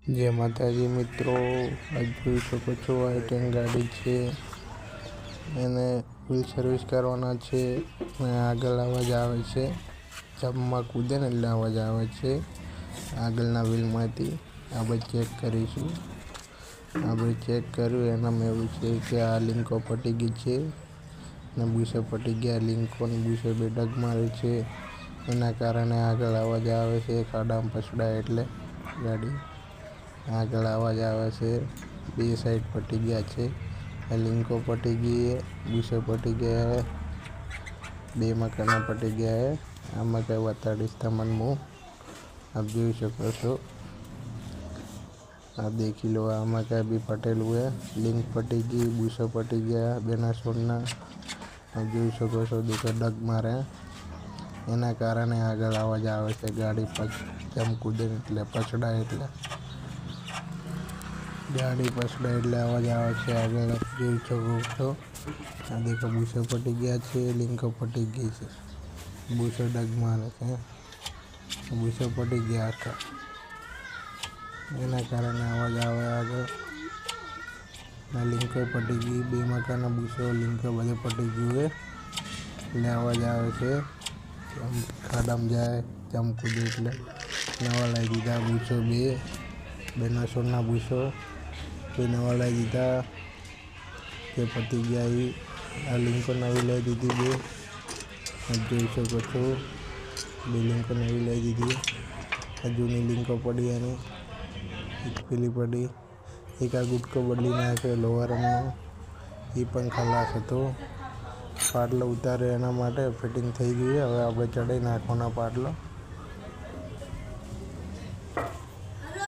जय माताजी मित्रों, आज જોઈ શકો છો આઈટેન ગાડી છે એને વ્હીલ સર્વિસ કરવાના છે અને આગળ અવાજ આવે છે જમ્પમાં કૂદે ને એટલે અવાજ આવે છે આગળના વ્હીલમાંથી આપણે ચેક કરીશું। આપણે ચેક કર્યું એનામાં એવું છે કે આ લિંકો પટી ગઈ છે ને બુશે પટી ગયા લિંકોની બુશે બે ડગ મારે છે એના કારણે આગળ અવાજ આવે છે ખાડામાં પછડાય એટલે ગાડી આગળ અવાજ આવે છે। બે સાઈડ પટી ગયા છે લિંકો પટી गई है बूसे पटी गया है बे मकाना पटी गया है। आम कई बताड़ीश तमन मु आप जोई शको छो। आप देखी लो आम क्या भी पटेलू है लिंक पटी गई बूसो पटी गया बेना सोना आप जोई शको छो। देखो डग मारे एना कारणे आगळ अवाज आवे छे गाड़ी जम कूदे एटले पछड़ाय एटले गाड़ी पछड़ाय एटले अवाज आवे छे आगळ आप जोई शको छो। आ देखो बूसो पटी गया छे लिंको पटी गई छे बूसो डग मारे छे बूसो पटी गया आखा एना कारणे अवाज आवे आगळ लिंको पटी गई बे मकाना बूसो लिंको बधे पटी गयुं है एटले अवाज आवे छे खाडाम जाए जम कूदे एटले नवा लाई दीधा बूसो बेना सोना बूसो बे नवा लाई दीधा के पती गया ही आ लिंको नवी लाई दीधी बे आप जोई शको छो। बे लिंको नवी लाई दीधी आ जूनी लिंको पड़ी एनी एक पीली पड़ी एक आ गुटको बदली नाख्यो लोहारनो ई पण खलास हतो पाटलो उतारे एना माटे फिटिंग थई गई। हवे आपणे चढ़ाई नाखवानो पाटलो